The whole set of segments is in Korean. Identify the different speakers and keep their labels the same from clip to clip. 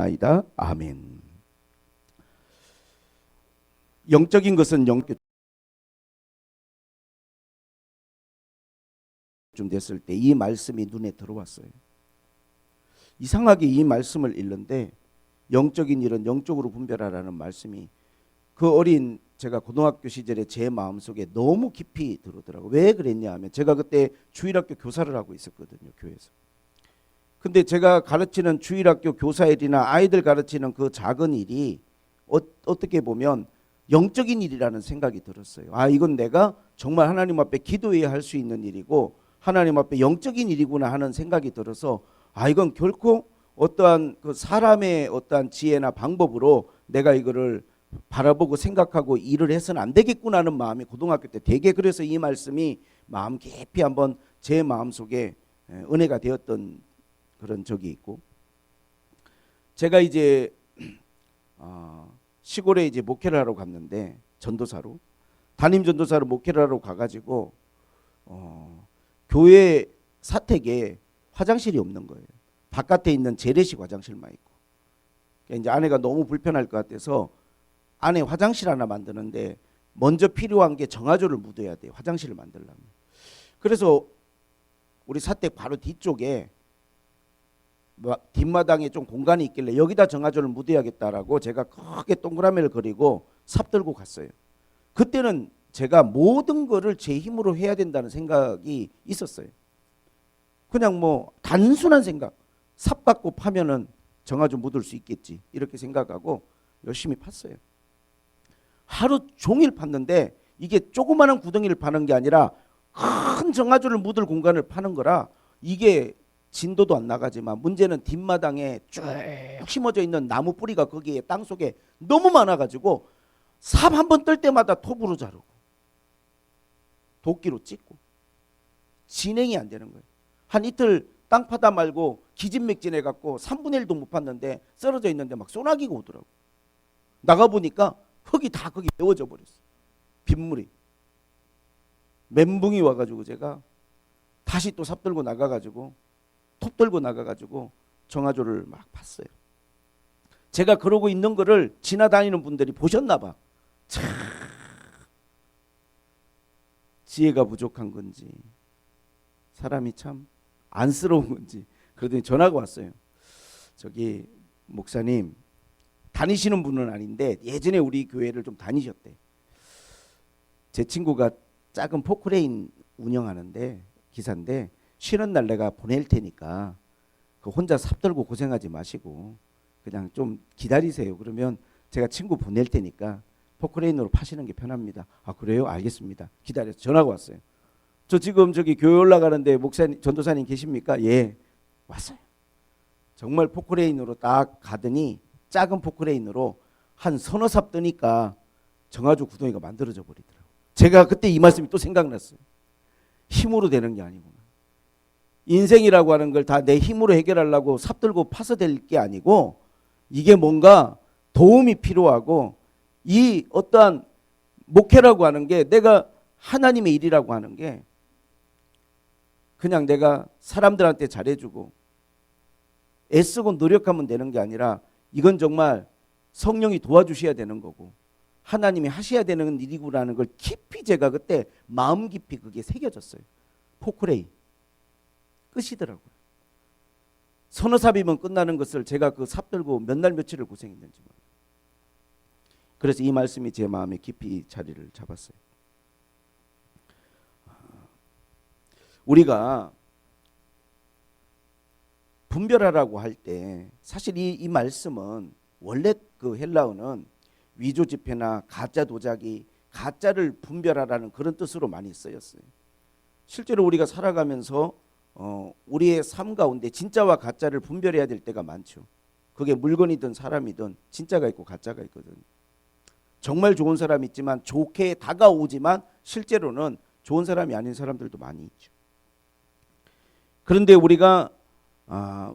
Speaker 1: 아이다. 아멘. 영적인 것은 영적 좀 됐을 때 이 말씀이 눈에 들어왔어요. 이상하게 이 말씀을 읽는데 영적인 일은 영적으로 분별하라는 말씀이 그 어린 제가 고등학교 시절에 제 마음속에 너무 깊이 들어오더라고요. 왜 그랬냐 하면 제가 그때 주일학교 교사를 하고 있었거든요. 교회에서. 근데 제가 가르치는 주일학교 교사 일이나 아이들 가르치는 그 작은 일이 어떻게 보면 영적인 일이라는 생각이 들었어요. 아, 이건 내가 정말 하나님 앞에 기도해야 할 수 있는 일이고 하나님 앞에 영적인 일이구나 하는 생각이 들어서 아, 이건 결코 어떠한 그 사람의 어떠한 지혜나 방법으로 내가 이거를 바라보고 생각하고 일을 해서는 안 되겠구나 하는 마음이 고등학교 때 되게, 그래서 이 말씀이 마음 깊이 한번 제 마음속에 은혜가 되었던 그런 적이 있고, 제가 이제 시골에 이제 목회를 하러 갔는데 전도사로 담임 전도사로 목회를 하러 가가지고 교회 사택에 화장실이 없는 거예요. 바깥에 있는 재래식 화장실만 있고. 그러니까 이제 아내가 너무 불편할 것 같아서 안에 화장실 하나 만드는데 먼저 필요한 게 정화조를 묻어야 돼요. 화장실을 만들려면. 그래서 우리 사택 바로 뒤쪽에 뒷마당에 좀 공간이 있길래 여기다 정화조를 묻어야겠다라고 제가 크게 동그라미를 그리고 삽 들고 갔어요. 그때는 제가 모든 거를 제 힘으로 해야 된다는 생각이 있었어요. 그냥 뭐 단순한 생각, 삽 갖고 파면은 정화조 묻을 수 있겠지 이렇게 생각하고 열심히 팠어요. 하루 종일 팠는데 이게 조그마한 구덩이를 파는 게 아니라 큰 정화조를 묻을 공간을 파는 거라 이게 진도도 안 나가지만 문제는 뒷마당에 쭉 심어져 있는 나무 뿌리가 거기에 땅속에 너무 많아가지고 삽 한 번 뜰 때마다 톱으로 자르고 도끼로 찍고 진행이 안 되는 거예요. 한 이틀 땅 파다 말고 기진맥진해 갖고 3분의 1도 못 팠는데 쓰러져 있는데 막 소나기가 오더라고. 나가보니까 흙이 다 거기 메워져 버렸어. 빗물이. 멘붕이 와가지고 제가 다시 또 삽 들고 나가가지고 톱 들고 나가가지고 정화조를 막 팠어요. 제가 그러고 있는 거를 지나다니는 분들이 보셨나 봐. 참 지혜가 부족한 건지 사람이 참 안쓰러운 건지 그러더니 전화가 왔어요. 저기 목사님, 다니시는 분은 아닌데 예전에 우리 교회를 좀 다니셨대. 제 친구가 작은 포크레인 운영하는데 기사인데 쉬는 날 내가 보낼 테니까 그 혼자 삽 들고 고생하지 마시고 그냥 좀 기다리세요. 그러면 제가 친구 보낼 테니까 포크레인으로 파시는 게 편합니다. 아, 그래요? 알겠습니다. 기다려서 전화가 왔어요. 저 지금 저기 교회 올라가는데 목사님, 전도사님 계십니까? 예, 왔어요. 정말 포크레인으로 딱 가더니 작은 포크레인으로 한 서너 삽 뜨니까 정화조 구덩이가 만들어져 버리더라고요. 제가 그때 이 말씀이 또 생각났어요. 힘으로 되는 게 아니구나. 인생이라고 하는 걸 다 내 힘으로 해결하려고 삽 들고 파서 될 게 아니고 이게 뭔가 도움이 필요하고 이 어떠한 목회라고 하는 게 내가 하나님의 일이라고 하는 게 그냥 내가 사람들한테 잘해주고 애쓰고 노력하면 되는 게 아니라 이건 정말 성령이 도와주셔야 되는 거고 하나님이 하셔야 되는 일이구라는 걸 깊이 제가 그때 마음 깊이 그게 새겨졌어요. 포크레인 끝이더라고요. 서너 삽이면 끝나는 것을 제가 그 삽 들고 몇 날 며칠을 고생했는지 몰라요. 그래서 이 말씀이 제 마음에 깊이 자리를 잡았어요. 우리가 분별하라고 할 때 사실 이 말씀은 원래 그 헬라어는 위조지폐나 가짜 도자기, 가짜를 분별하라는 그런 뜻으로 많이 쓰였어요. 실제로 우리가 살아가면서 우리의 삶 가운데 진짜와 가짜를 분별해야 될 때가 많죠. 그게 물건이든 사람이든 진짜가 있고 가짜가 있거든요. 정말 좋은 사람이 있지만 좋게 다가오지만 실제로는 좋은 사람이 아닌 사람들도 많이 있죠. 그런데 우리가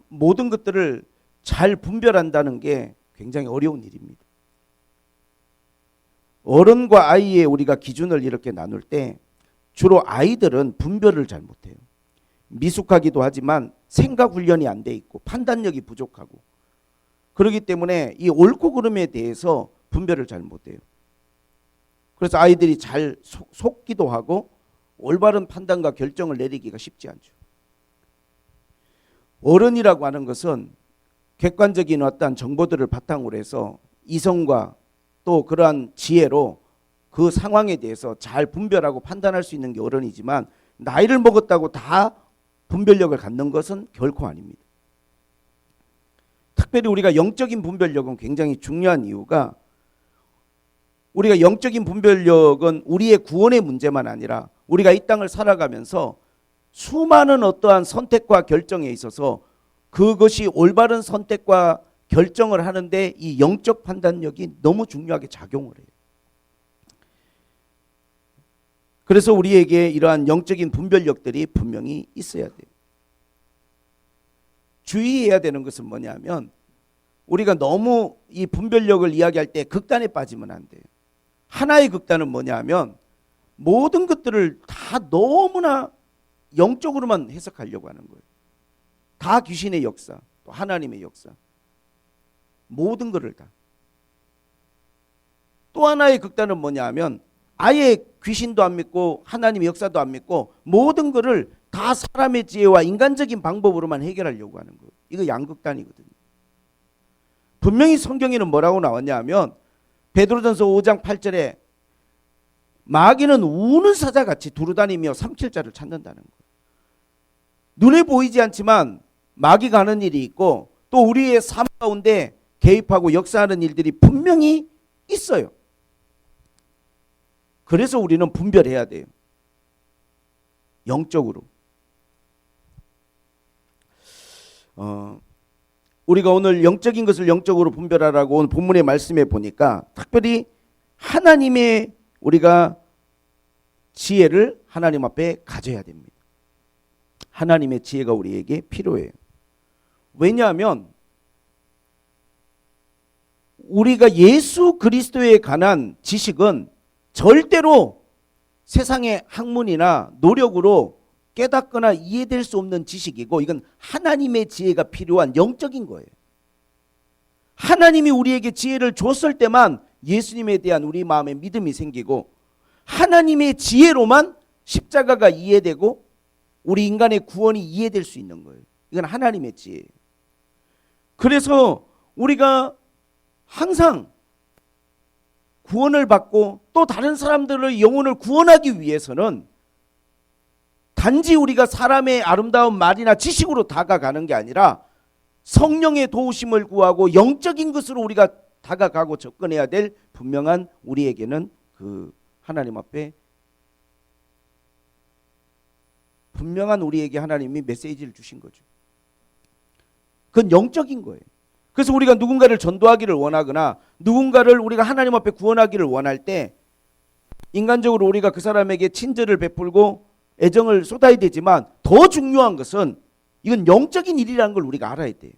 Speaker 1: 모든 것들을 잘 분별한다는 게 굉장히 어려운 일입니다. 어른과 아이의 우리가 기준을 이렇게 나눌 때 주로 아이들은 분별을 잘 못해요. 미숙하기도 하지만 생각 훈련이 안 돼 있고 판단력이 부족하고 그렇기 때문에 이 옳고 그름에 대해서 분별을 잘 못해요. 그래서 아이들이 잘 속기도 하고 올바른 판단과 결정을 내리기가 쉽지 않죠. 어른이라고 하는 것은 객관적인 어떤 정보들을 바탕으로 해서 이성과 또 그러한 지혜로 그 상황에 대해서 잘 분별하고 판단할 수 있는 게 어른이지만, 나이를 먹었다고 다 분별력을 갖는 것은 결코 아닙니다. 특별히 우리가 영적인 분별력은 굉장히 중요한 이유가, 우리가 영적인 분별력은 우리의 구원의 문제만 아니라 우리가 이 땅을 살아가면서 수많은 어떠한 선택과 결정에 있어서 그것이 올바른 선택과 결정을 하는데 이 영적 판단력이 너무 중요하게 작용을 해요. 그래서 우리에게 이러한 영적인 분별력들이 분명히 있어야 돼요. 주의해야 되는 것은 뭐냐면, 우리가 너무 이 분별력을 이야기할 때 극단에 빠지면 안 돼요. 하나의 극단은 뭐냐면, 모든 것들을 다 너무나 영적으로만 해석하려고 하는 거예요. 다 귀신의 역사, 또 하나님의 역사, 모든 것을 다. 또 하나의 극단은 뭐냐면, 아예 귀신도 안 믿고 하나님의 역사도 안 믿고 모든 것을 다 사람의 지혜와 인간적인 방법으로만 해결하려고 하는 거예요. 이거 양극단이거든요. 분명히 성경에는 뭐라고 나왔냐 하면, 베드로전서 5장 8절에 마귀는 우는 사자같이 두루다니며 삼킬 자를 찾는다는 거예요. 눈에 보이지 않지만 마귀가 하는 일이 있고, 또 우리의 삶 가운데 개입하고 역사하는 일들이 분명히 있어요. 그래서 우리는 분별해야 돼요. 영적으로. 우리가 오늘 영적인 것을 영적으로 분별하라고 오늘 본문의 말씀에 보니까, 특별히 하나님의 우리가 지혜를 하나님 앞에 가져야 됩니다. 하나님의 지혜가 우리에게 필요해요. 왜냐하면 우리가 예수 그리스도에 관한 지식은 절대로 세상의 학문이나 노력으로 깨닫거나 이해될 수 없는 지식이고, 이건 하나님의 지혜가 필요한 영적인 거예요. 하나님이 우리에게 지혜를 줬을 때만 예수님에 대한 우리 마음에 믿음이 생기고, 하나님의 지혜로만 십자가가 이해되고 우리 인간의 구원이 이해될 수 있는 거예요. 이건 하나님의 지혜예요. 그래서 우리가 항상 구원을 받고 또 다른 사람들의 영혼을 구원하기 위해서는 단지 우리가 사람의 아름다운 말이나 지식으로 다가가는 게 아니라 성령의 도우심을 구하고 영적인 것으로 우리가 다가가고 접근해야 될 분명한, 우리에게는 그 하나님 앞에 분명한 우리에게 하나님이 메시지를 주신 거죠. 그건 영적인 거예요. 그래서 우리가 누군가를 전도하기를 원하거나 누군가를 우리가 하나님 앞에 구원하기를 원할 때, 인간적으로 우리가 그 사람에게 친절을 베풀고 애정을 쏟아야 되지만, 더 중요한 것은 이건 영적인 일이라는 걸 우리가 알아야 돼요.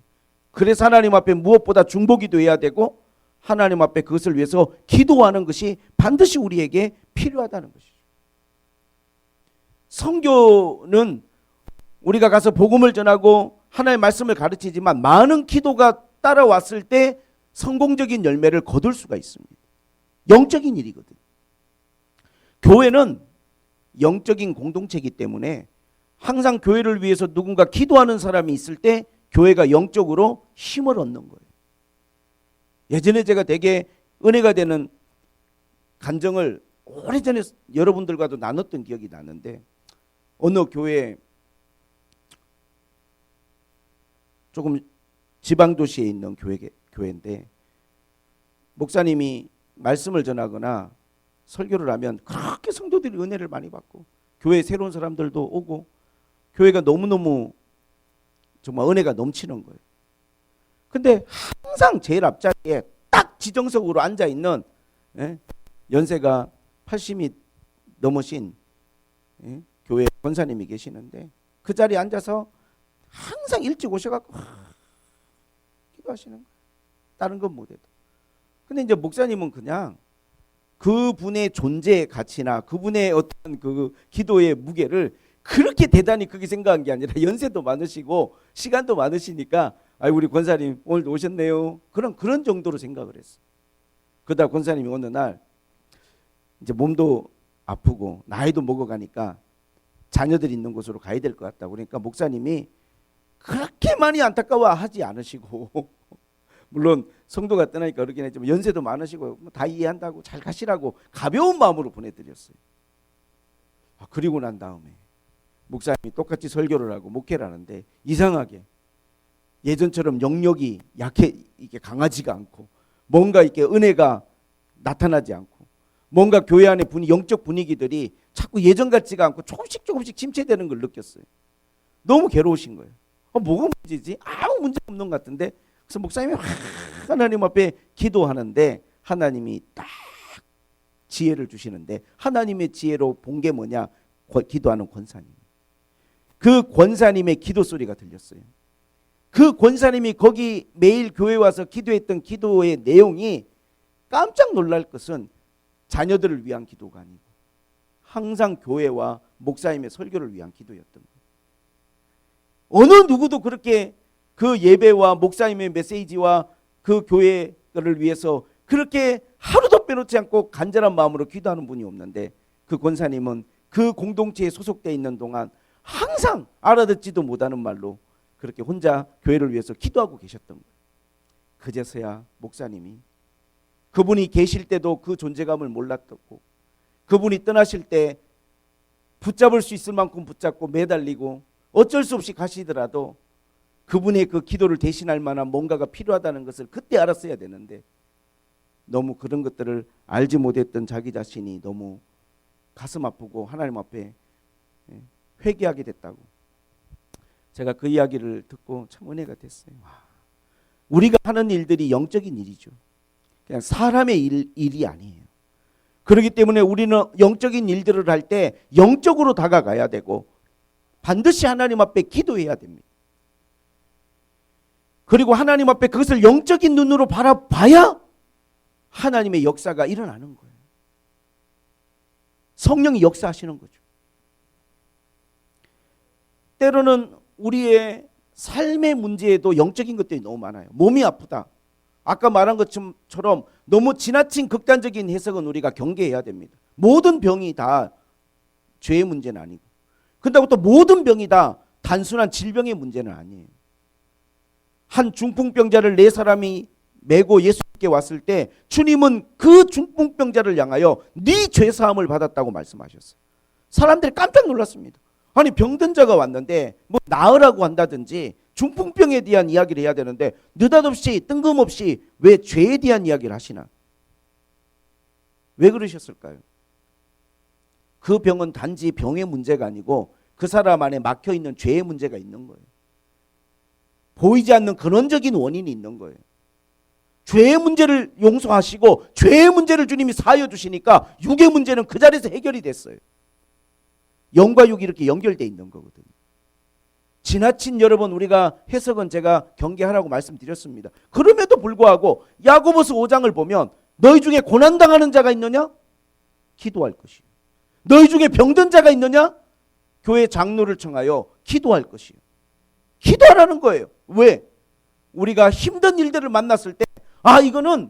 Speaker 1: 그래서 하나님 앞에 무엇보다 중보기도 해야 되고, 하나님 앞에 그것을 위해서 기도하는 것이 반드시 우리에게 필요하다는 것이죠. 선교는 우리가 가서 복음을 전하고 하나님의 말씀을 가르치지만, 많은 기도가 따라왔을 때 성공적인 열매를 거둘 수가 있습니다. 영적인 일이거든요. 교회는 영적인 공동체이기 때문에 항상 교회를 위해서 누군가 기도하는 사람이 있을 때 교회가 영적으로 힘을 얻는 거예요. 예전에 제가 되게 은혜가 되는 간증을 오래전에 여러분들과도 나눴던 기억이 나는데, 어느 교회, 조금 지방도시에 있는 교회인데, 목사님이 말씀을 전하거나 설교를 하면 그렇게 성도들이 은혜를 많이 받고 교회에 새로운 사람들도 오고 교회가 너무너무 정말 은혜가 넘치는 거예요. 근데 항상 제일 앞자리에 딱 지정석으로 앉아있는, 연세가 80이 넘으신 교회 권사님이 계시는데, 그 자리에 앉아서 항상 일찍 오셔갖고 기도하시는 거예요. 다른 건 못해도. 근데 이제 목사님은 그냥 그분의 존재의 가치나 그분의 어떤 그 기도의 무게를 그렇게 대단히 크게 생각한 게 아니라, 연세도 많으시고 시간도 많으시니까 아이 우리 권사님 오늘도 오셨네요. 그런 정도로 생각을 했어. 그러다 권사님이 어느 날 이제 몸도 아프고 나이도 먹어가니까 자녀들 있는 곳으로 가야 될 것 같다. 그러니까 목사님이 그렇게 많이 안타까워하지 않으시고 물론 성도가 떠나니까 그렇긴 했지만 연세도 많으시고 다 이해한다고 잘 가시라고 가벼운 마음으로 보내드렸어요. 그리고 난 다음에 목사님이 똑같이 설교를 하고 목회를 하는데 이상하게 예전처럼 영역이 이게 강하지가 않고 뭔가 이렇게 은혜가 나타나지 않고 뭔가 교회 안에 영적 분위기들이 자꾸 예전 같지가 않고 조금씩 침체되는 걸 느꼈어요. 너무 괴로우신 거예요. 뭐가 문제지? 아무 문제 없는 것 같은데. 그래서 목사님이 하나님 앞에 기도하는데 하나님이 딱 지혜를 주시는데 하나님의 지혜로 본 게 뭐냐? 기도하는 권사님. 그 권사님의 기도 소리가 들렸어요. 그 권사님이 거기 매일 교회 와서 기도했던 기도의 내용이 깜짝 놀랄 것은 자녀들을 위한 기도가 아니고 항상 교회와 목사님의 설교를 위한 기도였던 거예요. 어느 누구도 그렇게 그 예배와 목사님의 메시지와 그 교회를 위해서 그렇게 하루도 빼놓지 않고 간절한 마음으로 기도하는 분이 없는데 그 권사님은 그 공동체에 소속되어 있는 동안 항상 알아듣지도 못하는 말로 그렇게 혼자 교회를 위해서 기도하고 계셨던 거예요. 그제서야 목사님이 그분이 계실 때도 그 존재감을 몰랐고 그분이 떠나실 때 붙잡을 수 있을 만큼 붙잡고 매달리고 어쩔 수 없이 가시더라도 그분의 그 기도를 대신할 만한 뭔가가 필요하다는 것을 그때 알았어야 되는데 너무 그런 것들을 알지 못했던 자기 자신이 너무 가슴 아프고 하나님 앞에 회개하게 됐다고. 제가 그 이야기를 듣고 참 은혜가 됐어요. 우리가 하는 일들이 영적인 일이죠. 그냥 사람의 일이 아니에요. 그렇기 때문에 우리는 영적인 일들을 할 때 영적으로 다가가야 되고 반드시 하나님 앞에 기도해야 됩니다. 그리고 하나님 앞에 그것을 영적인 눈으로 바라봐야 하나님의 역사가 일어나는 거예요. 성령이 역사하시는 거죠. 때로는 우리의 삶의 문제에도 영적인 것들이 너무 많아요. 몸이 아프다. 아까 말한 것처럼 너무 지나친 극단적인 해석은 우리가 경계해야 됩니다. 모든 병이 다 죄의 문제는 아니고 그렇다고 또 모든 병이 다 단순한 질병의 문제는 아니에요. 한 중풍병자를 네 사람이 메고 예수님께 왔을 때 주님은 그 중풍병자를 향하여 네 죄사함을 받았다고 말씀하셨어요. 사람들이 깜짝 놀랐습니다. 아니 병든 자가 왔는데 뭐 나으라고 한다든지 중풍병에 대한 이야기를 해야 되는데 느닷없이 뜬금없이 왜 죄에 대한 이야기를 하시나? 왜 그러셨을까요? 그 병은 단지 병의 문제가 아니고 그 사람 안에 막혀있는 죄의 문제가 있는 거예요. 보이지 않는 근원적인 원인이 있는 거예요. 죄의 문제를 용서하시고 죄의 문제를 주님이 사하여 주시니까 육의 문제는 그 자리에서 해결이 됐어요. 영과 육이 이렇게 연결되어 있는 거거든요. 지나친 여러 번 우리가 해석은 제가 경계하라고 말씀드렸습니다. 그럼에도 불구하고 야고보서 5장을 보면 너희 중에 고난당하는 자가 있느냐? 기도할 것이요. 너희 중에 병든 자가 있느냐? 교회 장로를 청하여 기도할 것이요. 기도하라는 거예요. 왜? 우리가 힘든 일들을 만났을 때 이거는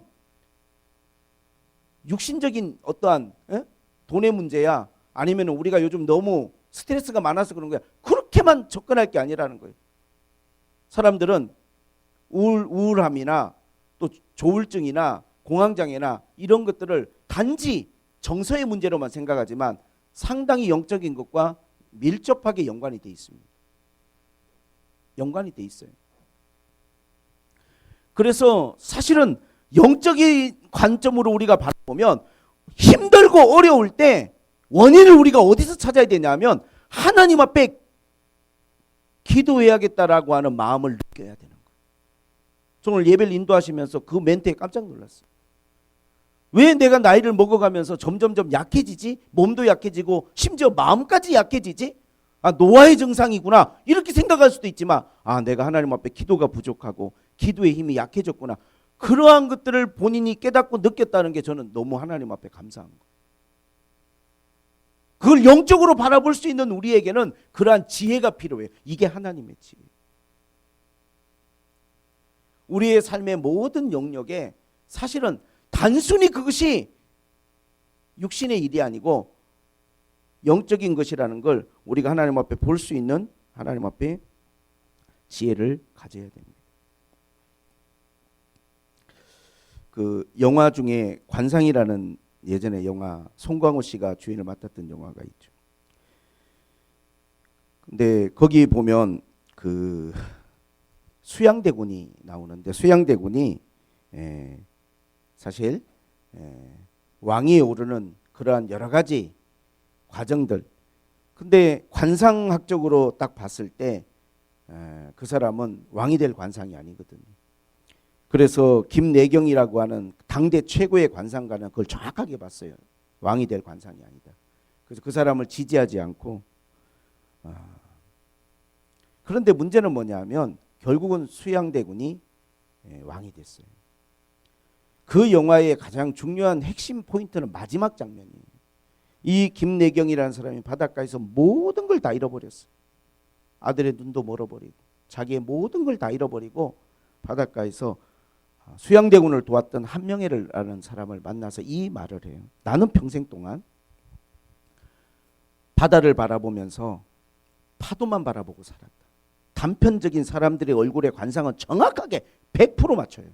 Speaker 1: 육신적인 어떠한 돈의 문제야 아니면 우리가 요즘 너무 스트레스가 많아서 그런 거야. 그렇게만 접근할 게 아니라는 거예요. 사람들은 우울함이나 또 조울증이나 공황장애나 이런 것들을 단지 정서의 문제로만 생각하지만 상당히 영적인 것과 밀접하게 연관이 돼 있습니다. 연관이 돼 있어요. 그래서 사실은 영적인 관점으로 우리가 바라보면 힘들고 어려울 때 원인을 우리가 어디서 찾아야 되냐면 하나님 앞에 기도해야겠다라고 하는 마음을 느껴야 되는 거예요. 저는 오늘 예배를 인도하시면서 그 멘트에 깜짝 놀랐어요. 왜 내가 나이를 먹어가면서 점점점 약해지지? 몸도 약해지고 심지어 마음까지 약해지지? 노화의 증상이구나 이렇게 생각할 수도 있지만 내가 하나님 앞에 기도가 부족하고 기도의 힘이 약해졌구나. 그러한 것들을 본인이 깨닫고 느꼈다는 게 저는 너무 하나님 앞에 감사한 거예요. 그걸 영적으로 바라볼 수 있는 우리에게는 그러한 지혜가 필요해요. 이게 하나님의 지혜예요. 우리의 삶의 모든 영역에 사실은 단순히 그것이 육신의 일이 아니고 영적인 것이라는 걸 우리가 하나님 앞에 볼 수 있는 하나님 앞에 지혜를 가져야 됩니다. 그 영화 중에 관상이라는 예전에 영화 송강호 씨가 주연을 맡았던 영화가 있죠. 근데 거기 보면 그 수양대군이 나오는데 수양대군이 사실 왕위에 오르는 그러한 여러 가지 과정들. 근데 관상학적으로 딱 봤을 때 그 사람은 왕이 될 관상이 아니거든요. 그래서 김내경이라고 하는 당대 최고의 관상가는 그걸 정확하게 봤어요. 왕이 될 관상이 아니다. 그래서 그 사람을 지지하지 않고 그런데 문제는 뭐냐면 결국은 수양대군이 왕이 됐어요. 그 영화의 가장 중요한 핵심 포인트는 마지막 장면이에요. 이 김내경이라는 사람이 바닷가에서 모든 걸 다 잃어버렸어요. 아들의 눈도 멀어버리고 자기의 모든 걸 다 잃어버리고 바닷가에서 수양대군을 도왔던 한명회라는 사람을 만나서 이 말을 해요. 나는 평생 동안 바다를 바라보면서 파도만 바라보고 살았다. 단편적인 사람들의 얼굴의 관상은 정확하게 100% 맞춰요.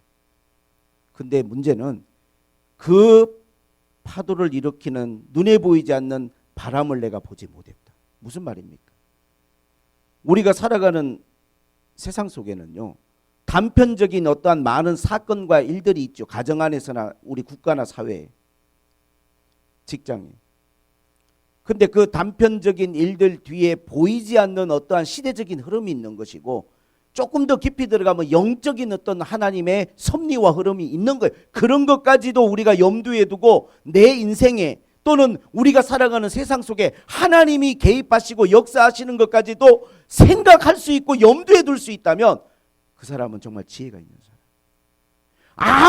Speaker 1: 근데 문제는 그 파도를 일으키는 눈에 보이지 않는 바람을 내가 보지 못했다. 무슨 말입니까? 우리가 살아가는 세상 속에는요, 단편적인 어떠한 많은 사건과 일들이 있죠. 가정 안에서나 우리 국가나 사회에, 직장에. 근데 그 단편적인 일들 뒤에 보이지 않는 어떠한 시대적인 흐름이 있는 것이고, 조금 더 깊이 들어가면 영적인 어떤 하나님의 섭리와 흐름이 있는 거예요. 그런 것까지도 우리가 염두에 두고 내 인생에 또는 우리가 살아가는 세상 속에 하나님이 개입하시고 역사하시는 것까지도 생각할 수 있고 염두에 둘 수 있다면 그 사람은 정말 지혜가 있는 사람.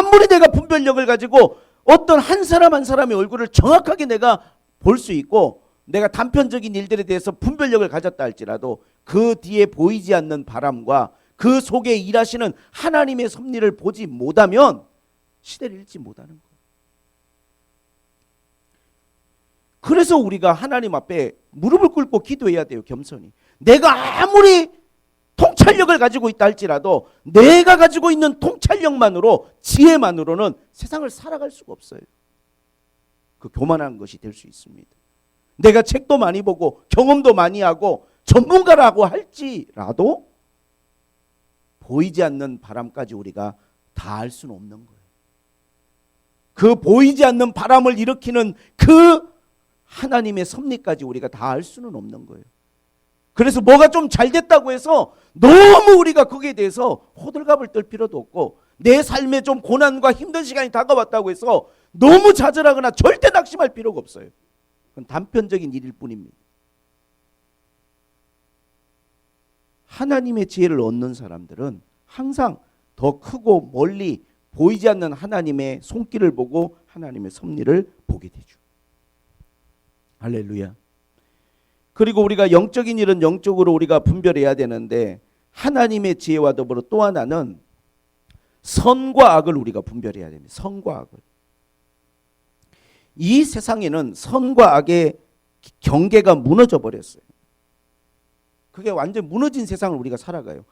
Speaker 1: 아무리 내가 분별력을 가지고 어떤 한 사람 한 사람의 얼굴을 정확하게 내가 볼 수 있고 내가 단편적인 일들에 대해서 분별력을 가졌다 할지라도 그 뒤에 보이지 않는 바람과 그 속에 일하시는 하나님의 섭리를 보지 못하면 시대를 읽지 못하는 거예요. 그래서 우리가 하나님 앞에 무릎을 꿇고 기도해야 돼요. 겸손히. 내가 아무리 통찰력을 가지고 있다 할지라도 내가 가지고 있는 통찰력만으로 지혜만으로는 세상을 살아갈 수가 없어요. 그 교만한 것이 될 수 있습니다. 내가 책도 많이 보고 경험도 많이 하고 전문가라고 할지라도 보이지 않는 바람까지 우리가 다 알 수는 없는 거예요. 그 보이지 않는 바람을 일으키는 그 하나님의 섭리까지 우리가 다 알 수는 없는 거예요. 그래서 뭐가 좀 잘 됐다고 해서 너무 우리가 거기에 대해서 호들갑을 떨 필요도 없고 내 삶에 좀 고난과 힘든 시간이 다가왔다고 해서 너무 좌절하거나 절대 낙심할 필요가 없어요. 그건 단편적인 일일 뿐입니다. 하나님의 지혜를 얻는 사람들은 항상 더 크고 멀리 보이지 않는 하나님의 손길을 보고 하나님의 섭리를 보게 되죠. 할렐루야. 그리고 우리가 영적인 일은 영적으로 우리가 분별해야 되는데 하나님의 지혜와 더불어 또 하나는 선과 악을 우리가 분별해야 됩니다. 선과 악을. 이 세상에는 선과 악의 경계가 무너져 버렸어요. 그게 완전 무너진 세상을 우리가 살아가요.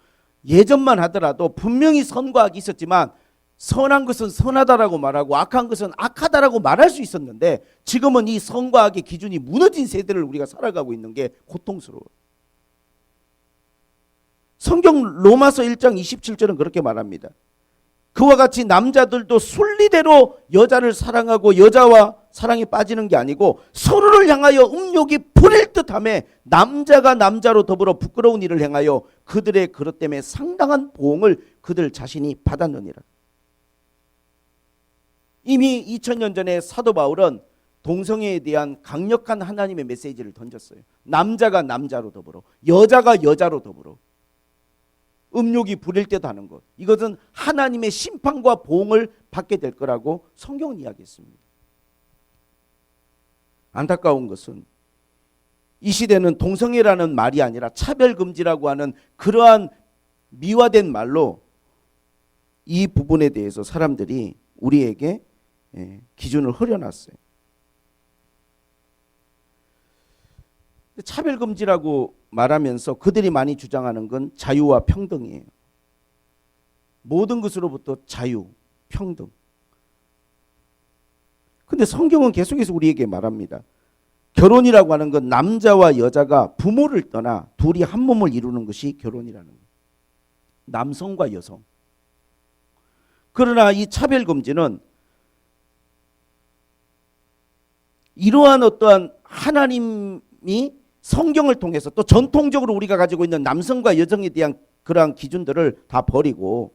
Speaker 1: 예전만 하더라도 분명히 선과 악이 있었지만 선한 것은 선하다라고 말하고 악한 것은 악하다라고 말할 수 있었는데 지금은 이 선과 악의 기준이 무너진 세대를 우리가 살아가고 있는 게 고통스러워요. 성경 로마서 1장 27절은 그렇게 말합니다. 그와 같이 남자들도 순리대로 여자를 사랑하고 여자와 사랑에 빠지는 게 아니고 서로를 향하여 음욕이 부릴 듯하며 남자가 남자로 더불어 부끄러운 일을 행하여 그들의 그릇 때문에 상당한 보응을 그들 자신이 받았느니라. 이미 2000년 전에 사도 바울은 동성애에 대한 강력한 하나님의 메시지를 던졌어요. 남자가 남자로 더불어 여자가 여자로 더불어 음욕이 부릴 듯 하는 것, 이것은 하나님의 심판과 보응을 받게 될 거라고 성경은 이야기했습니다. 안타까운 것은 이 시대는 동성애라는 말이 아니라 차별금지라고 하는 그러한 미화된 말로 이 부분에 대해서 사람들이 우리에게 기준을 흐려놨어요. 차별금지라고 말하면서 그들이 많이 주장하는 건 자유와 평등이에요. 모든 것으로부터 자유, 평등. 근데 성경은 계속해서 우리에게 말합니다. 결혼이라고 하는 건 남자와 여자가 부모를 떠나 둘이 한 몸을 이루는 것이 결혼이라는 거예요. 남성과 여성. 그러나 이 차별금지는 이러한 어떠한 하나님이 성경을 통해서 또 전통적으로 우리가 가지고 있는 남성과 여성에 대한 그러한 기준들을 다 버리고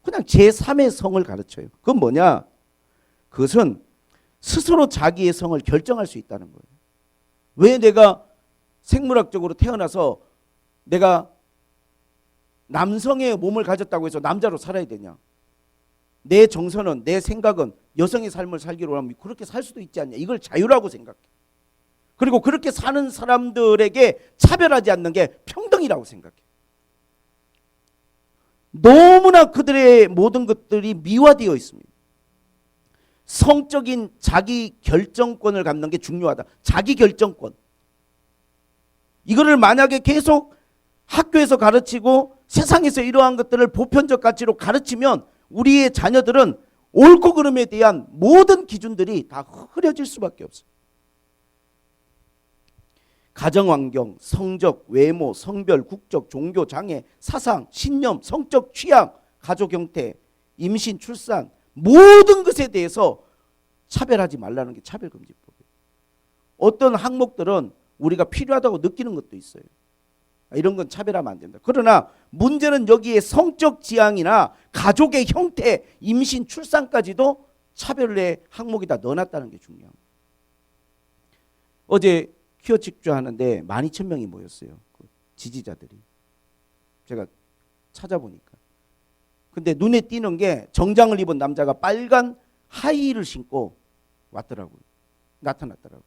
Speaker 1: 그냥 제3의 성을 가르쳐요. 그건 뭐냐? 그것은 스스로 자기의 성을 결정할 수 있다는 거예요. 왜 내가 생물학적으로 태어나서 내가 남성의 몸을 가졌다고 해서 남자로 살아야 되냐? 내 정서는, 내 생각은 여성의 삶을 살기로 하면 그렇게 살 수도 있지 않냐? 이걸 자유라고 생각해. 그리고 그렇게 사는 사람들에게 차별하지 않는 게 평등이라고 생각해. 너무나 그들의 모든 것들이 미화되어 있습니다. 성적인 자기 결정권을 갖는 게 중요하다. 자기 결정권. 이거를 만약에 계속 학교에서 가르치고 세상에서 이러한 것들을 보편적 가치로 가르치면 우리의 자녀들은 옳고 그름에 대한 모든 기준들이 다 흐려질 수밖에 없어요. 가정환경, 성적, 외모, 성별, 국적, 종교, 장애, 사상, 신념, 성적 취향, 가족 형태, 임신, 출산 모든 것에 대해서 차별하지 말라는 게 차별금지법이에요. 어떤 항목들은 우리가 필요하다고 느끼는 것도 있어요. 이런 건 차별하면 안 된다. 그러나 문제는 여기에 성적 지향이나 가족의 형태, 임신, 출산까지도 차별의 항목에다 넣어놨다는 게 중요한 거예요. 어제 퀴어 직주하는데 12,000명이 모였어요. 그 지지자들이. 제가 찾아보니까. 근데 눈에 띄는 게 정장을 입은 남자가 빨간 하이힐을 신고 왔더라고요. 나타났더라고요.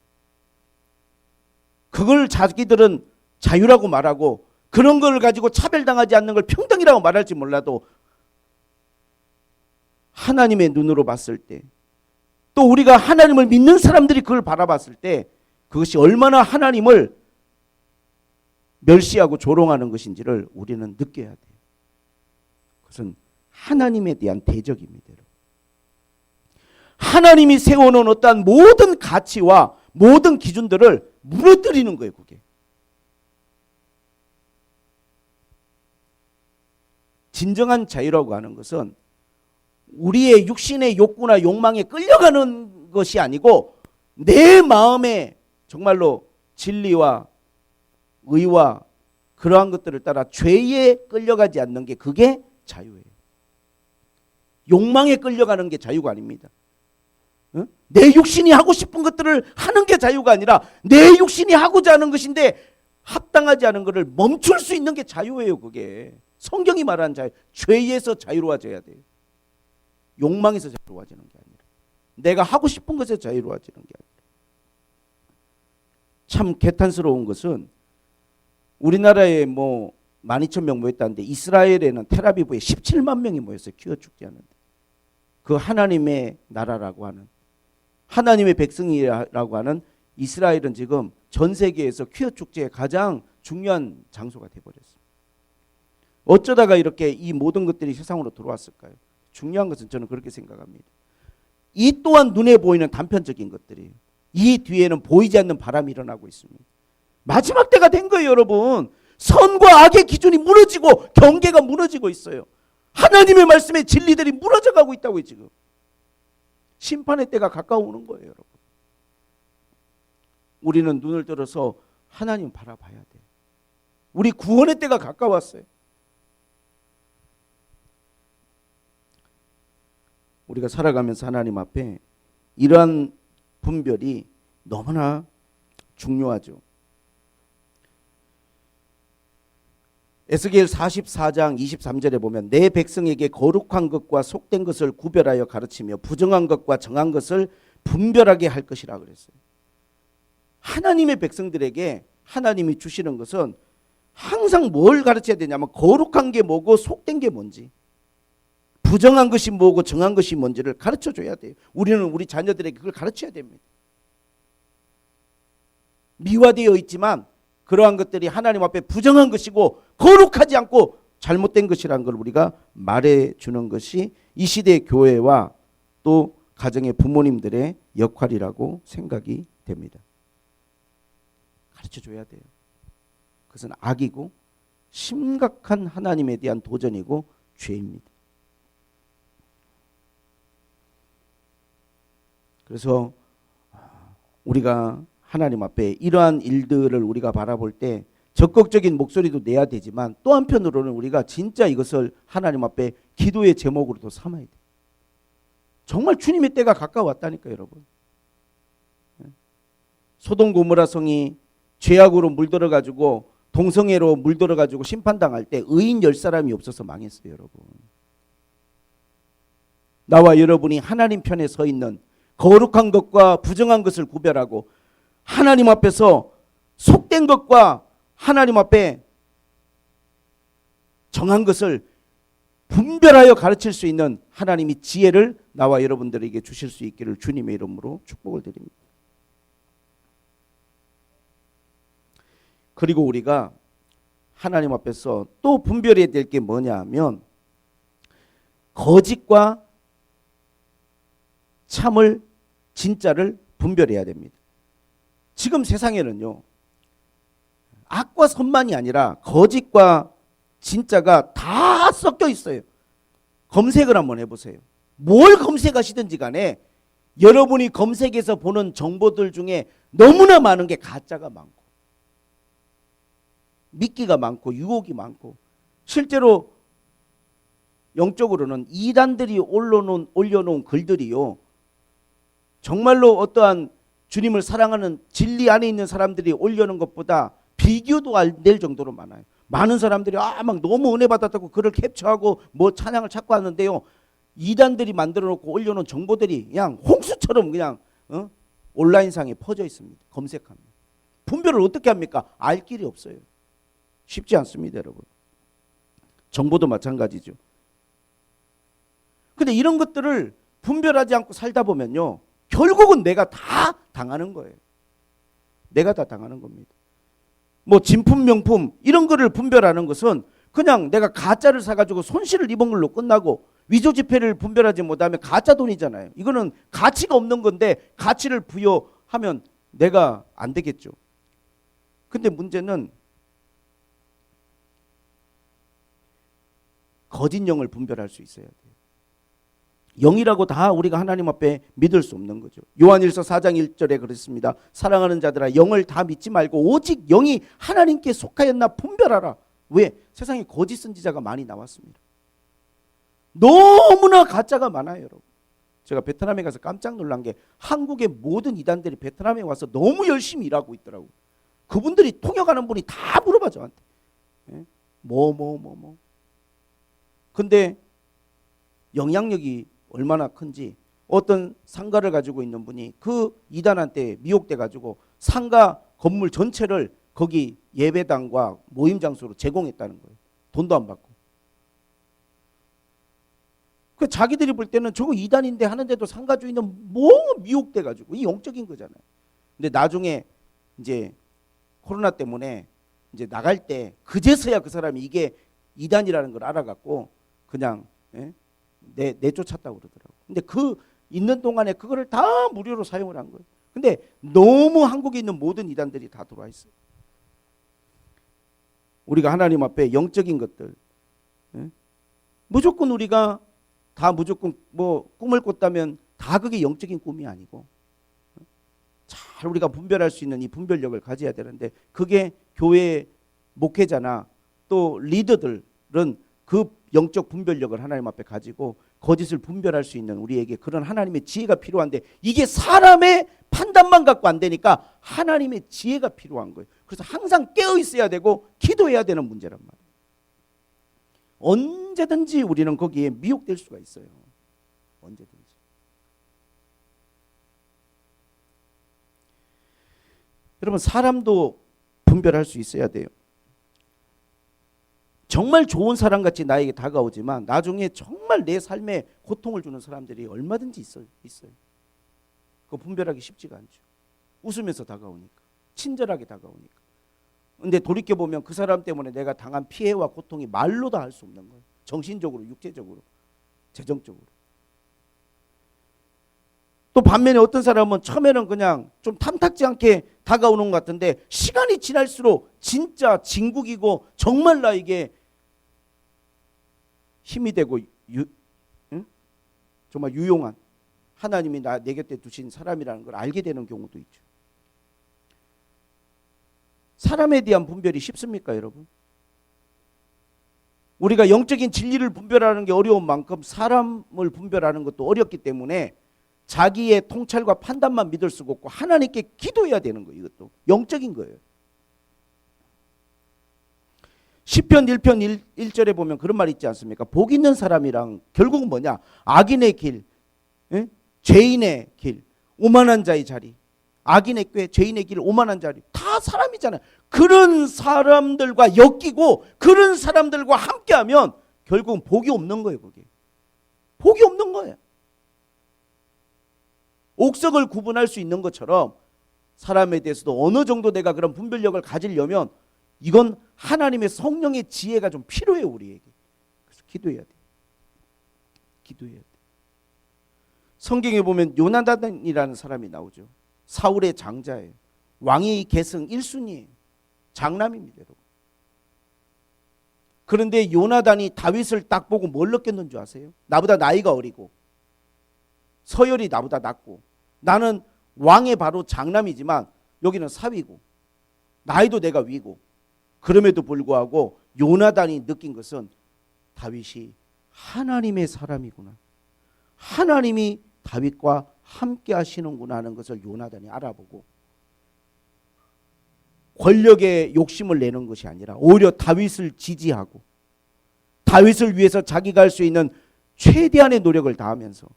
Speaker 1: 그걸 자기들은 자유라고 말하고 그런 걸 가지고 차별당하지 않는 걸 평등이라고 말할지 몰라도 하나님의 눈으로 봤을 때 또 우리가 하나님을 믿는 사람들이 그걸 바라봤을 때 그것이 얼마나 하나님을 멸시하고 조롱하는 것인지를 우리는 느껴야 돼요. 그것은 하나님에 대한 대적입니다. 하나님이 세워놓은 어떠한 모든 가치와 모든 기준들을 무너뜨리는 거예요. 그게. 진정한 자유라고 하는 것은 우리의 육신의 욕구나 욕망에 끌려가는 것이 아니고 내 마음에 정말로 진리와 의와 그러한 것들을 따라 죄에 끌려가지 않는 게 그게 자유예요. 욕망에 끌려가는 게 자유가 아닙니다. 내 육신이 하고 싶은 것들을 하는 게 자유가 아니라 내 육신이 하고자 하는 것인데 합당하지 않은 것을 멈출 수 있는 게 자유예요. 그게 성경이 말하는 자유. 죄에서 자유로워져야 돼요. 욕망에서 자유로워지는 게 아니라 내가 하고 싶은 것에서 자유로워지는 게 아니라. 참 개탄스러운 것은 우리나라에 12,000명 모였다는데 이스라엘에는 텔아비브에 17만 명이 모였어요. 퀴어 축제하는데. 그 하나님의 나라라고 하는 하나님의 백성이라고 하는 이스라엘은 지금 전 세계에서 퀴어 축제의 가장 중요한 장소가 되어버렸습니다. 어쩌다가 이렇게 이 모든 것들이 세상으로 들어왔을까요? 중요한 것은 저는 그렇게 생각합니다. 이 또한 눈에 보이는 단편적인 것들이에요. 이 뒤에는 보이지 않는 바람이 일어나고 있습니다. 마지막 때가 된 거예요, 여러분. 선과 악의 기준이 무너지고 경계가 무너지고 있어요. 하나님의 말씀의 진리들이 무너져 가고 있다고요, 지금. 심판의 때가 가까워오는 거예요, 여러분. 우리는 눈을 들어서 하나님 바라봐야 돼요. 우리 구원의 때가 가까웠어요. 우리가 살아가면서 하나님 앞에 이러한 분별이 너무나 중요하죠. 에스겔 44장 23절에 보면 내 백성에게 거룩한 것과 속된 것을 구별하여 가르치며 부정한 것과 정한 것을 분별하게 할 것이라 그랬어요. 하나님의 백성들에게 하나님이 주시는 것은 항상 뭘 가르쳐야 되냐면 거룩한 게 뭐고 속된 게 뭔지 부정한 것이 뭐고 정한 것이 뭔지를 가르쳐 줘야 돼요. 우리는 우리 자녀들에게 그걸 가르쳐야 됩니다. 미화되어 있지만 그러한 것들이 하나님 앞에 부정한 것이고 거룩하지 않고 잘못된 것이라는 걸 우리가 말해주는 것이 이 시대의 교회와 또 가정의 부모님들의 역할이라고 생각이 됩니다. 가르쳐줘야 돼요. 그것은 악이고 심각한 하나님에 대한 도전이고 죄입니다. 그래서 우리가 하나님 앞에 이러한 일들을 우리가 바라볼 때 적극적인 목소리도 내야 되지만 또 한편으로는 우리가 진짜 이것을 하나님 앞에 기도의 제목으로도 삼아야 돼요. 정말 주님의 때가 가까웠다니까요, 여러분. 소돔 고모라 성이 죄악으로 물들어가지고 동성애로 물들어가지고 심판당할 때 의인 10사람이 없어서 망했어요, 여러분. 나와 여러분이 하나님 편에 서 있는 거룩한 것과 부정한 것을 구별하고 하나님 앞에서 속된 것과 하나님 앞에 정한 것을 분별하여 가르칠 수 있는 하나님이 지혜를 나와 여러분들에게 주실 수 있기를 주님의 이름으로 축복을 드립니다. 그리고 우리가 하나님 앞에서 또 분별해야 될 게 뭐냐 하면 거짓과 참을 진짜를 분별해야 됩니다. 지금 세상에는요, 악과 선만이 아니라 거짓과 진짜가 다 섞여 있어요. 검색을 한번 해보세요. 뭘 검색하시든지 간에 여러분이 검색해서 보는 정보들 중에 너무나 많은 게 가짜가 많고 미끼가 많고 유혹이 많고 실제로 영적으로는 이단들이 올려놓은 글들이요, 정말로 어떠한 주님을 사랑하는 진리 안에 있는 사람들이 올려놓은 것보다 비교도 안 될 정도로 많아요. 많은 사람들이 막 너무 은혜 받았다고 글을 캡처하고 뭐 찬양을 찾고 하는데요, 이단들이 만들어 놓고 올려놓은 정보들이 그냥 홍수처럼 그냥 온라인상에 퍼져 있습니다. 검색하면. 분별을 어떻게 합니까? 알 길이 없어요. 쉽지 않습니다, 여러분. 정보도 마찬가지죠. 근데 이런 것들을 분별하지 않고 살다 보면요, 결국은 내가 다 당하는 거예요. 내가 다 당하는 겁니다. 뭐 진품 명품 이런 거를 분별하는 것은 그냥 내가 가짜를 사가지고 손실을 입은 걸로 끝나고 위조지폐를 분별하지 못하면 가짜 돈이잖아요. 이거는 가치가 없는 건데 가치를 부여하면 내가 안 되겠죠. 근데 문제는 거짓 영을 분별할 수 있어야 돼요. 영이라고 다 우리가 하나님 앞에 믿을 수 없는 거죠. 요한일서 4장 1절에 그랬습니다. 사랑하는 자들아, 영을 다 믿지 말고 오직 영이 하나님께 속하였나 분별하라. 왜? 세상에 거짓 선지자가 많이 나왔습니다. 너무나 가짜가 많아요, 여러분. 제가 베트남에 가서 깜짝 놀란 게 한국의 모든 이단들이 베트남에 와서 너무 열심히 일하고 있더라고요. 그분들이 통역하는 분이 다 물어봐 저한테. 근데 영향력이 얼마나 큰지 어떤 상가를 가지고 있는 분이 그 이단한테 미혹돼 가지고 상가 건물 전체를 거기 예배당과 모임 장소로 제공했다는 거예요. 돈도 안 받고. 그 자기들이 볼 때는 저거 이단인데 하는데도 상가 주인은 뭐 미혹돼 가지고 이 영적인 거잖아요. 근데 나중에 이제 코로나 때문에 이제 나갈 때 그제서야 그 사람이 이게 이단이라는 걸 알아갖고 그냥 내쫓았다고 그러더라고. 근데 그 있는 동안에 그거를 다 무료로 사용을 한 거예요. 근데 너무 한국에 있는 모든 이단들이 다 들어와 있어요. 우리가 하나님 앞에 영적인 것들, 무조건 우리가 다 무조건 뭐 꿈을 꿨다면 다 그게 영적인 꿈이 아니고 잘 우리가 분별할 수 있는 이 분별력을 가져야 되는데 그게 교회 목회자나 또 리더들은 그 영적 분별력을 하나님 앞에 가지고 거짓을 분별할 수 있는 우리에게 그런 하나님의 지혜가 필요한데 이게 사람의 판단만 갖고 안 되니까 하나님의 지혜가 필요한 거예요. 그래서 항상 깨어 있어야 되고 기도해야 되는 문제란 말이에요. 언제든지 우리는 거기에 미혹될 수가 있어요. 언제든지. 여러분, 사람도 분별할 수 있어야 돼요. 정말 좋은 사람같이 나에게 다가오지만 나중에 정말 내 삶에 고통을 주는 사람들이 얼마든지 있어요. 그거 분별하기 쉽지가 않죠. 웃으면서 다가오니까, 친절하게 다가오니까. 근데 돌이켜보면 그 사람 때문에 내가 당한 피해와 고통이 말로 다 할 수 없는 거예요. 정신적으로, 육체적으로, 재정적으로. 또 반면에 어떤 사람은 처음에는 그냥 좀 탐탁지 않게 다가오는 것 같은데 시간이 지날수록 진짜 진국이고 정말 나에게 힘이 되고 정말 유용한 하나님이 내 곁에 두신 사람이라는 걸 알게 되는 경우도 있죠. 사람에 대한 분별이 쉽습니까, 여러분? 우리가 영적인 진리를 분별하는 게 어려운 만큼 사람을 분별하는 것도 어렵기 때문에 자기의 통찰과 판단만 믿을 수가 없고 하나님께 기도해야 되는 거예요. 이것도 영적인 거예요. 시편 1편 1절에 보면 그런 말 있지 않습니까? 복 있는 사람이랑 결국은 뭐냐? 악인의 길, 죄인의 길, 오만한 자의 자리, 악인의 꾀, 죄인의 길, 오만한 자리, 다 사람이잖아요. 그런 사람들과 엮이고 그런 사람들과 함께하면 결국은 복이 없는 거예요. 그게 복이 없는 거예요. 옥석을 구분할 수 있는 것처럼 사람에 대해서도 어느 정도 내가 그런 분별력을 가지려면 이건 하나님의 성령의 지혜가 좀 필요해요, 우리에게. 그래서 기도해야 돼. 기도해야 돼. 성경에 보면 요나단이라는 사람이 나오죠. 사울의 장자예요. 왕의 계승 1순위예요. 장남입니다, 여러분. 그런데 요나단이 다윗을 딱 보고 뭘 느꼈는 줄 아세요? 나보다 나이가 어리고 서열이 나보다 낮고 나는 왕의 바로 장남이지만 여기는 사위고 나이도 내가 위고 그럼에도 불구하고 요나단이 느낀 것은 다윗이 하나님의 사람이구나. 하나님이 다윗과 함께 하시는구나 하는 것을 요나단이 알아보고 권력에 욕심을 내는 것이 아니라 오히려 다윗을 지지하고 다윗을 위해서 자기가 할 수 있는 최대한의 노력을 다하면서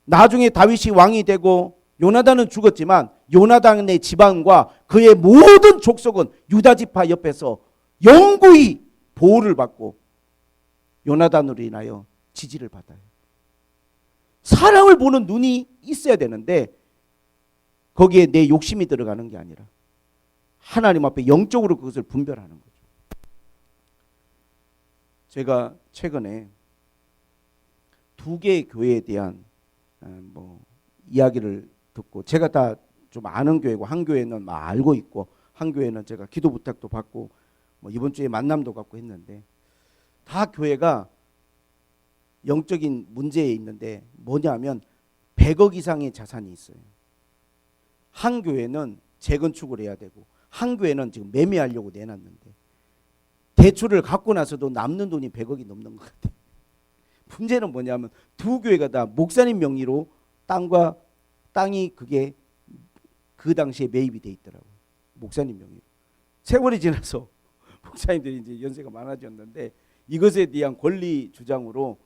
Speaker 1: 나중에 다윗이 왕이 되고 요나단은 죽었지만 요나단의 집안과 그의 모든 족속은 유다 지파 옆에서 영구히 보호를 받고 요나단으로 인하여 지지를 받아요. 사람을 보는 눈이 있어야 되는데 거기에 내 욕심이 들어가는 게 아니라 하나님 앞에 영적으로 그것을 분별하는 거죠. 제가 최근에 두 개의 교회에 대한 이야기를 듣고 제가 다 좀 아는 교회고 한 교회는 막 알고 있고 한 교회는 제가 기도 부탁도 받고 이번 주에 만남도 갖고 했는데 다 교회가 영적인 문제에 있는데 뭐냐면 100억 이상의 자산이 있어요. 한 교회는 재건축을 해야 되고 한 교회는 지금 매매하려고 내놨는데 대출을 갖고 나서도 남는 돈이 100억이 넘는 것 같아요. 문제는 뭐냐면 두 교회가 다 목사님 명의로 땅이 그게 그 당시에 매입이 돼 있더라고요. 목사님 명의로. 세월이 지나서 목사님들이 이제 연세가 많아졌는데 이것에 대한 권리 주장으로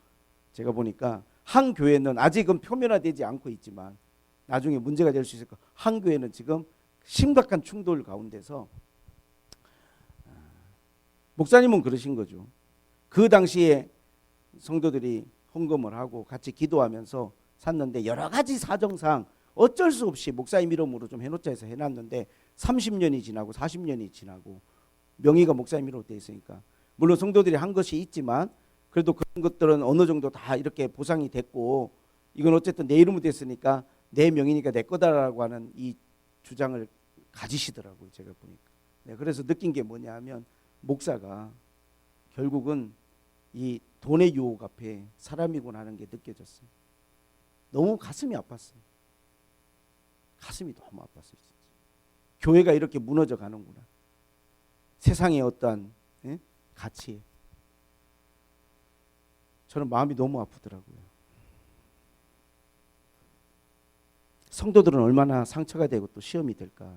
Speaker 1: 제가 보니까 한 교회는 아직은 표면화되지 않고 있지만 나중에 문제가 될 수 있을 거. 한 교회는 지금 심각한 충돌 가운데서 목사님은 그러신 거죠. 그 당시에 성도들이 헌금을 하고 같이 기도하면서 샀는데 여러 가지 사정상 어쩔 수 없이 목사님 이름으로 좀 해놓자 해서 해놨는데 30년이 지나고 40년이 지나고 명의가 목사님 이름으로 돼 있으니까 물론 성도들이 한 것이 있지만 그래도 그런 것들은 어느 정도 다 이렇게 보상이 됐고 이건 어쨌든 내 이름으로 됐으니까 내 명의니까 내 거다라고 하는 이 주장을 가지시더라고요. 제가 보니까. 네, 그래서 느낀 게 뭐냐 하면 목사가 결국은 이 돈의 유혹 앞에 사람이구나 하는 게 느껴졌어요. 너무 가슴이 아팠어요. 가슴이 너무 아팠어요. 진짜. 교회가 이렇게 무너져 가는구나. 세상의 어떠한 가치에. 저는 마음이 너무 아프더라고요. 성도들은 얼마나 상처가 되고 또 시험이 될까.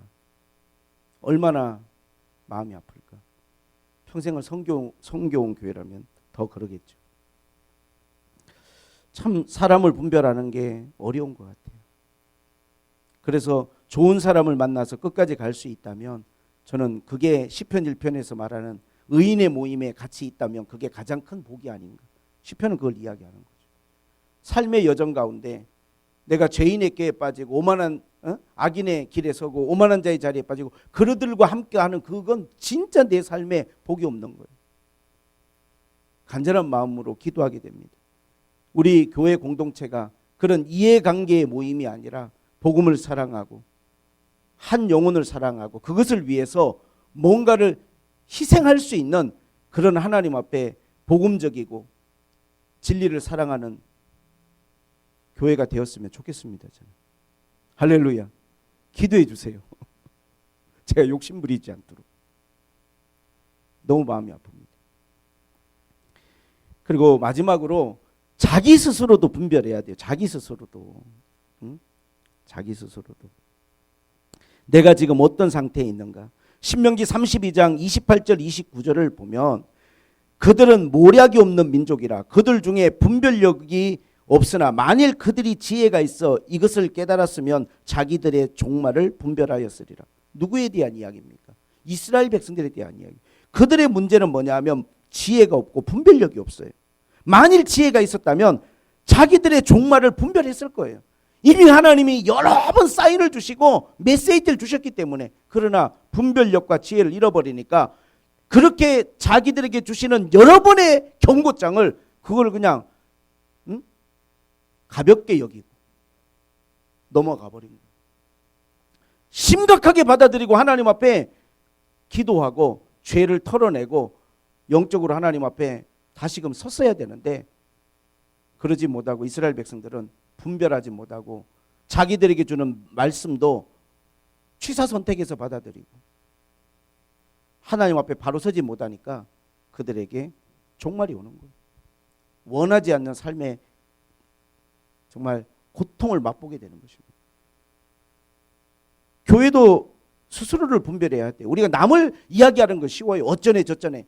Speaker 1: 얼마나 마음이 아플까. 평생을 섬겨온 교회라면 더 그러겠죠. 참 사람을 분별하는 게 어려운 것 같아요. 그래서 좋은 사람을 만나서 끝까지 갈 수 있다면 저는 그게 시편 1편에서 말하는 의인의 모임에 같이 있다면 그게 가장 큰 복이 아닌가. 시편은 그걸 이야기하는 거죠. 삶의 여정 가운데 내가 죄인의 꾀에 빠지고 오만한 악인의 길에 서고 오만한 자의 자리에 빠지고 그들과 함께하는 그건 진짜 내 삶에 복이 없는 거예요. 간절한 마음으로 기도하게 됩니다. 우리 교회 공동체가 그런 이해관계의 모임이 아니라 복음을 사랑하고 한 영혼을 사랑하고 그것을 위해서 뭔가를 희생할 수 있는 그런 하나님 앞에 복음적이고 진리를 사랑하는 교회가 되었으면 좋겠습니다. 저는. 할렐루야. 기도해 주세요. 제가 욕심 부리지 않도록. 너무 마음이 아픕니다. 그리고 마지막으로 자기 스스로도 분별해야 돼요. 자기 스스로도. 자기 스스로도. 내가 지금 어떤 상태에 있는가. 신명기 32장 28절 29절을 보면 그들은 모략이 없는 민족이라 그들 중에 분별력이 없으나 만일 그들이 지혜가 있어 이것을 깨달았으면 자기들의 종말을 분별하였으리라. 누구에 대한 이야기입니까? 이스라엘 백성들에 대한 이야기. 그들의 문제는 뭐냐 하면 지혜가 없고 분별력이 없어요. 만일 지혜가 있었다면 자기들의 종말을 분별했을 거예요. 이미 하나님이 여러 번 사인을 주시고 메시지를 주셨기 때문에. 그러나 분별력과 지혜를 잃어버리니까 그렇게 자기들에게 주시는 여러 번의 경고장을 그걸 그냥 가볍게 여기고 넘어가 버린 거예요. 심각하게 받아들이고 하나님 앞에 기도하고 죄를 털어내고 영적으로 하나님 앞에 다시금 섰어야 되는데 그러지 못하고 이스라엘 백성들은 분별하지 못하고 자기들에게 주는 말씀도 취사 선택해서 받아들이고 하나님 앞에 바로 서지 못하니까 그들에게 종말이 오는 거예요. 원하지 않는 삶에 정말 고통을 맛보게 되는 것입니다. 교회도 스스로를 분별해야 돼요. 우리가 남을 이야기하는 건 쉬워요. 어쩌네 저쩌네.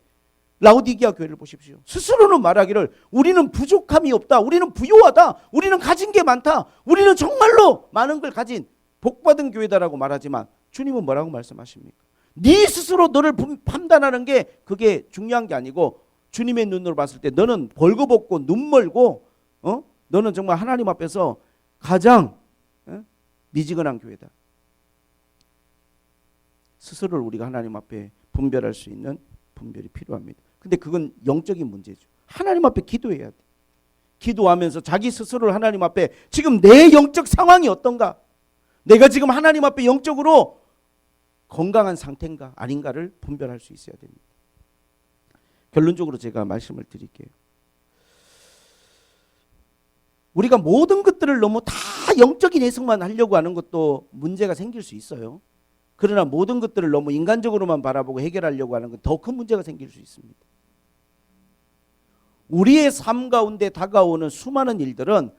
Speaker 1: 라오디게아 교회를 보십시오. 스스로는 말하기를 우리는 부족함이 없다. 우리는 부유하다. 우리는 가진 게 많다. 우리는 정말로 많은 걸 가진 복받은 교회다라고 말하지만 주님은 뭐라고 말씀하십니까? 네 스스로 너를 판단하는 게 그게 중요한 게 아니고 주님의 눈으로 봤을 때 너는 벌거벗고 눈멀고 너는 정말 하나님 앞에서 가장 미지근한 교회다. 스스로를 우리가 하나님 앞에 분별할 수 있는 분별이 필요합니다. 근데 그건 영적인 문제죠. 하나님 앞에 기도해야 돼. 기도하면서 자기 스스로를 하나님 앞에 지금 내 영적 상황이 어떤가? 내가 지금 하나님 앞에 영적으로 건강한 상태인가 아닌가를 분별할 수 있어야 됩니다. 결론적으로 제가 말씀을 드릴게요. 우리가 모든 것들을 너무 다 영적인 해석만 하려고 하는 것도 문제가 생길 수 있어요. 그러나 모든 것들을 너무 인간적으로만 바라보고 해결하려고 하는 건 더 큰 문제가 생길 수 있습니다. 우리의 삶 가운데 다가오는 수많은 일들은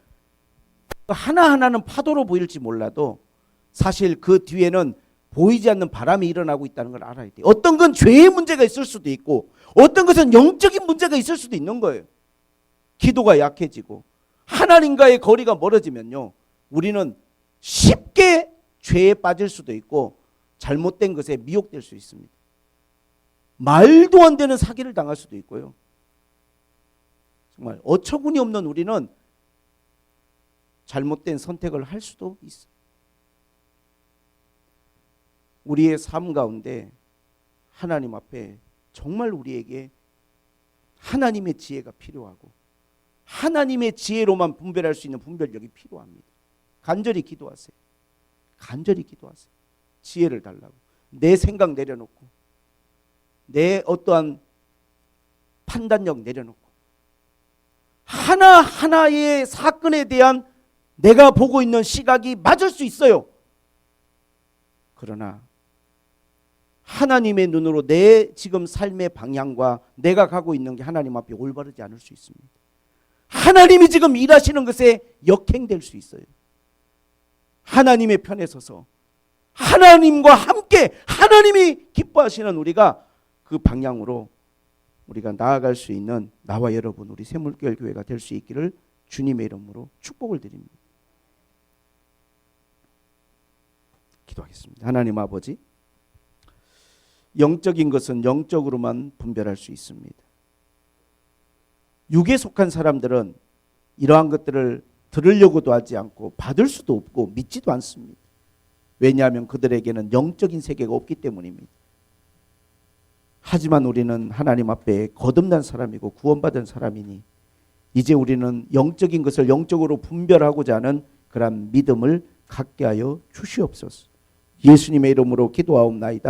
Speaker 1: 하나하나는 파도로 보일지 몰라도 사실 그 뒤에는 보이지 않는 바람이 일어나고 있다는 걸 알아야 돼요. 어떤 건 죄의 문제가 있을 수도 있고 어떤 것은 영적인 문제가 있을 수도 있는 거예요. 기도가 약해지고 하나님과의 거리가 멀어지면요, 우리는 쉽게 죄에 빠질 수도 있고 잘못된 것에 미혹될 수 있습니다. 말도 안 되는 사기를 당할 수도 있고요. 정말 어처구니 없는 우리는 잘못된 선택을 할 수도 있어요. 우리의 삶 가운데 하나님 앞에 정말 우리에게 하나님의 지혜가 필요하고 하나님의 지혜로만 분별할 수 있는 분별력이 필요합니다. 간절히 기도하세요. 간절히 기도하세요. 지혜를 달라고. 내 생각 내려놓고 내 어떠한 판단력 내려놓고 하나하나의 사건에 대한 내가 보고 있는 시각이 맞을 수 있어요. 그러나 하나님의 눈으로 내 지금 삶의 방향과 내가 가고 있는 게 하나님 앞에 올바르지 않을 수 있습니다. 하나님이 지금 일하시는 것에 역행될 수 있어요. 하나님의 편에 서서 하나님과 함께 하나님이 기뻐하시는 우리가 그 방향으로 우리가 나아갈 수 있는 나와 여러분 우리 샘물교회 교회가 될 수 있기를 주님의 이름으로 축복을 드립니다. 기도하겠습니다. 하나님 아버지, 영적인 것은 영적으로만 분별할 수 있습니다. 육에 속한 사람들은 이러한 것들을 들으려고도 하지 않고 받을 수도 없고 믿지도 않습니다. 왜냐하면 그들에게는 영적인 세계가 없기 때문입니다. 하지만 우리는 하나님 앞에 거듭난 사람이고 구원받은 사람이니 이제 우리는 영적인 것을 영적으로 분별하고자 하는 그런 믿음을 갖게 하여 주시옵소서. 예수님의 이름으로 기도하옵나이다.